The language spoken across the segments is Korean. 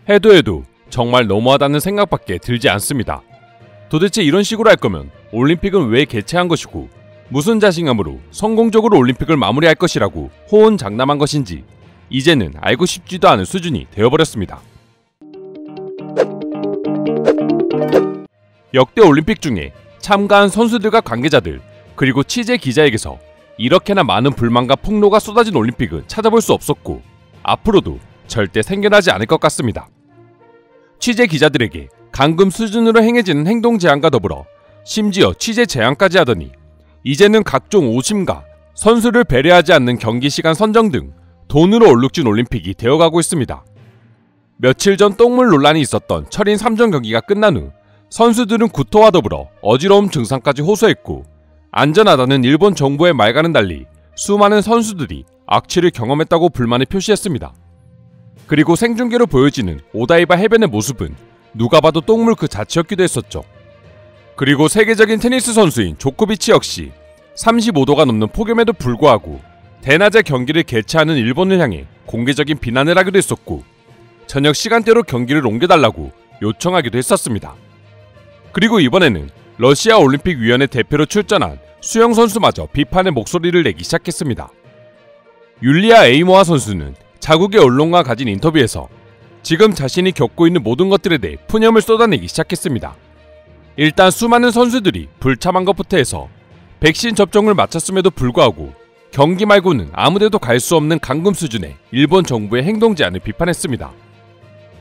해도 정말 너무하다는 생각밖에 들지 않습니다. 도대체 이런 식으로 할 거면 올림픽은 왜 개최한 것이고 무슨 자신감으로 성공적으로 올림픽을 마무리할 것이라고 호언장담한 것인지 이제는 알고 싶지도 않은 수준이 되어버렸습니다. 역대 올림픽 중에 참가한 선수들과 관계자들 그리고 취재 기자에게서 이렇게나 많은 불만과 폭로가 쏟아진 올림픽은 찾아볼 수 없었고 앞으로도 절대 생겨나지 않을 것 같습니다. 취재 기자들에게 감금 수준으로 행해지는 행동 제한과 더불어 심지어 취재 제한까지 하더니 이제는 각종 오심과 선수를 배려하지 않는 경기 시간 선정 등 돈으로 얼룩진 올림픽이 되어가고 있습니다. 며칠 전 똥물 논란이 있었던 철인 3종 경기가 끝난 후 선수들은 구토와 더불어 어지러움 증상까지 호소했고 안전하다는 일본 정부의 말과는 달리 수많은 선수들이 악취를 경험했다고 불만을 표시했습니다. 그리고 생중계로 보여지는 오다이바 해변의 모습은 누가 봐도 똥물 그 자체였기도 했었죠. 그리고 세계적인 테니스 선수인 조코비치 역시 35도가 넘는 폭염에도 불구하고 대낮에 경기를 개최하는 일본을 향해 공개적인 비난을 하기도 했었고 저녁 시간대로 경기를 옮겨달라고 요청하기도 했었습니다. 그리고 이번에는 러시아 올림픽위원회 대표로 출전한 수영 선수마저 비판의 목소리를 내기 시작했습니다. 율리아 에이모아 선수는 자국의 언론과 가진 인터뷰에서 지금 자신이 겪고 있는 모든 것들에 대해 푸념을 쏟아내기 시작했습니다. 일단 수많은 선수들이 불참한 것부터 해서 백신 접종을 마쳤음에도 불구하고 경기 말고는 아무데도 갈 수 없는 감금 수준의 일본 정부의 행동 제한을 비판했습니다.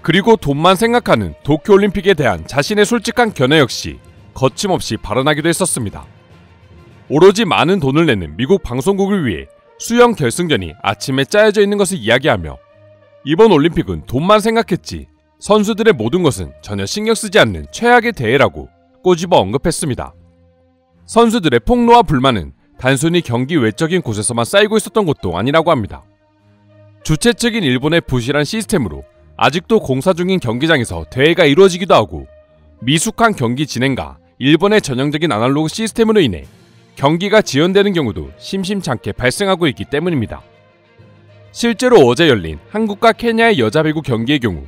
그리고 돈만 생각하는 도쿄올림픽에 대한 자신의 솔직한 견해 역시 거침없이 발언하기도 했었습니다. 오로지 많은 돈을 내는 미국 방송국을 위해 수영 결승전이 아침에 짜여져 있는 것을 이야기하며 이번 올림픽은 돈만 생각했지 선수들의 모든 것은 전혀 신경 쓰지 않는 최악의 대회라고 꼬집어 언급했습니다. 선수들의 폭로와 불만은 단순히 경기 외적인 곳에서만 쌓이고 있었던 것도 아니라고 합니다. 주최 측인 일본의 부실한 시스템으로 아직도 공사 중인 경기장에서 대회가 이루어지기도 하고 미숙한 경기 진행과 일본의 전형적인 아날로그 시스템으로 인해 경기가 지연되는 경우도 심심찮게 발생하고 있기 때문입니다. 실제로 어제 열린 한국과 케냐의 여자 배구 경기의 경우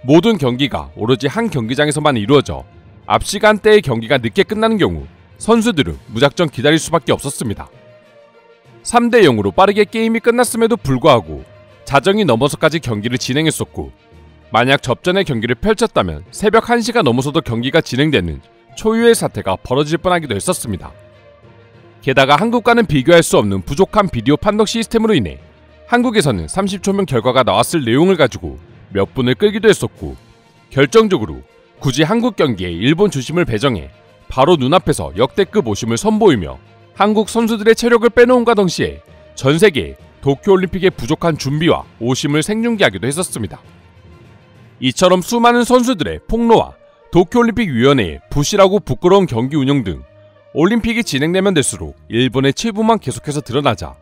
모든 경기가 오로지 한 경기장에서만 이루어져 앞 시간대의 경기가 늦게 끝나는 경우 선수들은 무작정 기다릴 수밖에 없었습니다. 3대 0으로 빠르게 게임이 끝났음에도 불구하고 자정이 넘어서까지 경기를 진행했었고 만약 접전의 경기를 펼쳤다면 새벽 1시가 넘어서도 경기가 진행되는 초유의 사태가 벌어질 뻔하기도 했었습니다. 게다가 한국과는 비교할 수 없는 부족한 비디오 판독 시스템으로 인해 한국에서는 30초면 결과가 나왔을 내용을 가지고 몇 분을 끌기도 했었고 결정적으로 굳이 한국 경기에 일본 주심을 배정해 바로 눈앞에서 역대급 오심을 선보이며 한국 선수들의 체력을 빼놓은과 동시에 전 세계에 도쿄올림픽의 부족한 준비와 오심을 생중계하기도 했었습니다. 이처럼 수많은 선수들의 폭로와 도쿄올림픽위원회의 부실하고 부끄러운 경기 운영 등 올림픽이 진행되면 될수록 일본의 치부만 계속해서 드러나자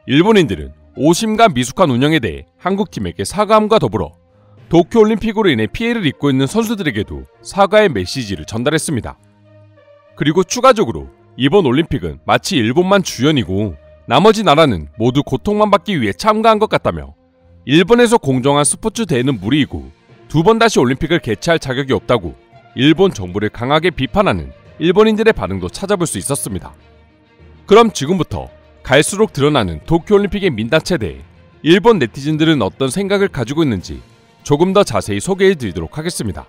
일본인들은 오심과 미숙한 운영에 대해 한국팀에게 사과함과 더불어 도쿄올림픽으로 인해 피해를 입고 있는 선수들에게도 사과의 메시지를 전달했습니다. 그리고 추가적으로 이번 올림픽은 마치 일본만 주연이고 나머지 나라는 모두 고통만 받기 위해 참가한 것 같다며 일본에서 공정한 스포츠 대회는 무리이고 두 번 다시 올림픽을 개최할 자격이 없다고 일본 정부를 강하게 비판하는 일본인들의 반응도 찾아볼 수 있었습니다. 그럼 지금부터 갈수록 드러나는 도쿄올림픽의 민낯에 대해 일본 네티즌들은 어떤 생각을 가지고 있는지 조금 더 자세히 소개해드리도록 하겠습니다.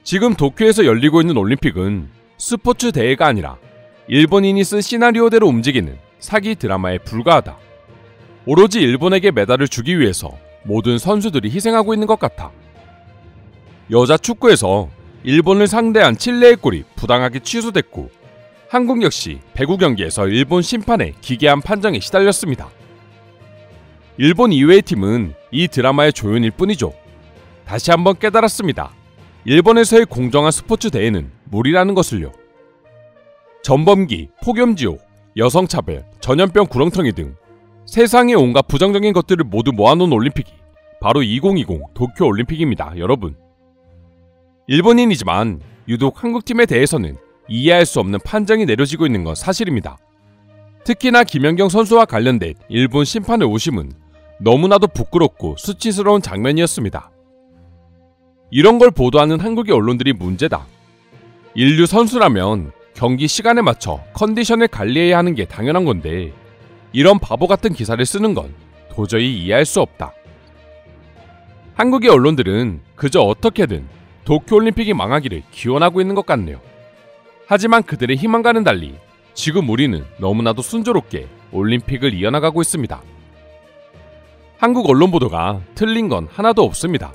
지금 도쿄에서 열리고 있는 올림픽은 스포츠 대회가 아니라 일본인이 쓴 시나리오대로 움직이는 사기 드라마에 불과하다. 오로지 일본에게 메달을 주기 위해서 모든 선수들이 희생하고 있는 것 같아. 여자 축구에서 일본을 상대한 칠레의 골이 부당하게 취소됐고 한국 역시 배구 경기에서 일본 심판의 기괴한 판정에 시달렸습니다. 일본 이외의 팀은 이 드라마의 조연일 뿐이죠. 다시 한번 깨달았습니다. 일본에서의 공정한 스포츠 대회는 무리라는 것을요. 전범기, 폭염지옥, 여성차별, 전염병 구렁텅이 등 세상의 온갖 부정적인 것들을 모두 모아놓은 올림픽이 바로 2020 도쿄올림픽입니다, 여러분. 일본인이지만 유독 한국팀에 대해서는 이해할 수 없는 판정이 내려지고 있는 건 사실입니다. 특히나 김연경 선수와 관련된 일본 심판의 오심은 너무나도 부끄럽고 수치스러운 장면이었습니다. 이런 걸 보도하는 한국의 언론들이 문제다. 인류 선수라면 경기 시간에 맞춰 컨디션을 관리해야 하는 게 당연한 건데 이런 바보 같은 기사를 쓰는 건 도저히 이해할 수 없다. 한국의 언론들은 그저 어떻게든 도쿄올림픽이 망하기를 기원하고 있는 것 같네요. 하지만 그들의 희망과는 달리 지금 우리는 너무나도 순조롭게 올림픽을 이어나가고 있습니다. 한국 언론 보도가 틀린 건 하나도 없습니다.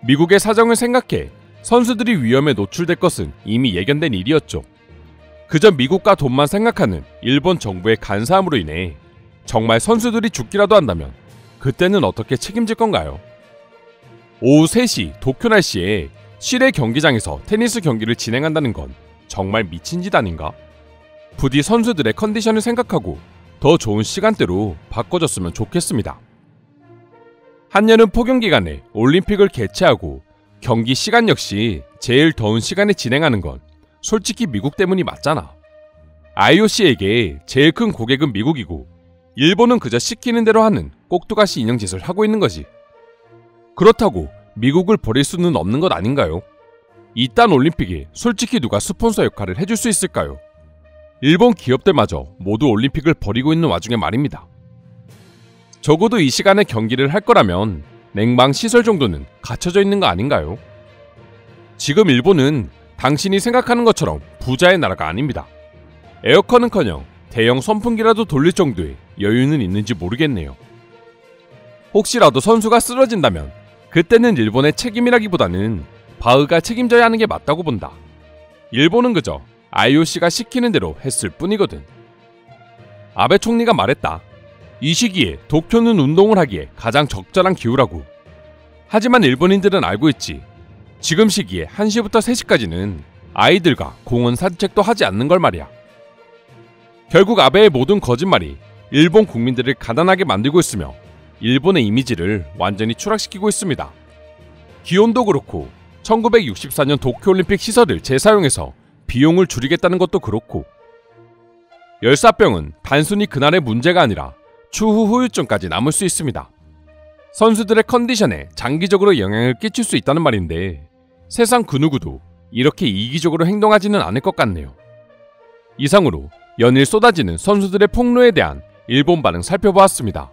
미국의 사정을 생각해 선수들이 위험에 노출될 것은 이미 예견된 일이었죠. 그저 미국과 돈만 생각하는 일본 정부의 간사함으로 인해 정말 선수들이 죽기라도 한다면 그때는 어떻게 책임질 건가요? 오후 3시 도쿄 날씨에 실내 경기장에서 테니스 경기를 진행한다는 건 정말 미친 짓 아닌가? 부디 선수들의 컨디션을 생각하고 더 좋은 시간대로 바꿔줬으면 좋겠습니다. 한여름 폭염 기간에 올림픽을 개최하고 경기 시간 역시 제일 더운 시간에 진행하는 건 솔직히 미국 때문이 맞잖아. IOC에게 제일 큰 고객은 미국이고 일본은 그저 시키는 대로 하는 꼭두가시 인형 짓을 하고 있는 거지. 그렇다고 미국을 버릴 수는 없는 것 아닌가요? 이딴 올림픽에 솔직히 누가 스폰서 역할을 해줄 수 있을까요? 일본 기업들마저 모두 올림픽을 버리고 있는 와중에 말입니다. 적어도 이 시간에 경기를 할 거라면 냉방 시설 정도는 갖춰져 있는 거 아닌가요? 지금 일본은 당신이 생각하는 것처럼 부자의 나라가 아닙니다. 에어컨은커녕 대형 선풍기라도 돌릴 정도의 여유는 있는지 모르겠네요. 혹시라도 선수가 쓰러진다면 그때는 일본의 책임이라기보다는 바흐가 책임져야 하는 게 맞다고 본다. 일본은 그저 IOC가 시키는 대로 했을 뿐이거든. 아베 총리가 말했다. 이 시기에 도쿄는 운동을 하기에 가장 적절한 기후라고. 하지만 일본인들은 알고 있지. 지금 시기에 1시부터 3시까지는 아이들과 공원 산책도 하지 않는 걸 말이야. 결국 아베의 모든 거짓말이 일본 국민들을 가난하게 만들고 있으며 일본의 이미지를 완전히 추락시키고 있습니다. 기온도 그렇고 1964년 도쿄올림픽 시설을 재사용해서 비용을 줄이겠다는 것도 그렇고 열사병은 단순히 그날의 문제가 아니라 추후 후유증까지 남을 수 있습니다. 선수들의 컨디션에 장기적으로 영향을 끼칠 수 있다는 말인데 세상 그 누구도 이렇게 이기적으로 행동하지는 않을 것 같네요. 이상으로 연일 쏟아지는 선수들의 폭로에 대한 일본 반응 살펴보았습니다.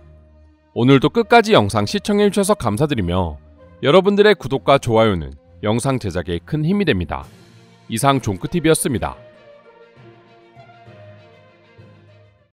오늘도 끝까지 영상 시청해주셔서 감사드리며 여러분들의 구독과 좋아요는 영상 제작에 큰 힘이 됩니다. 이상 종크TV였습니다.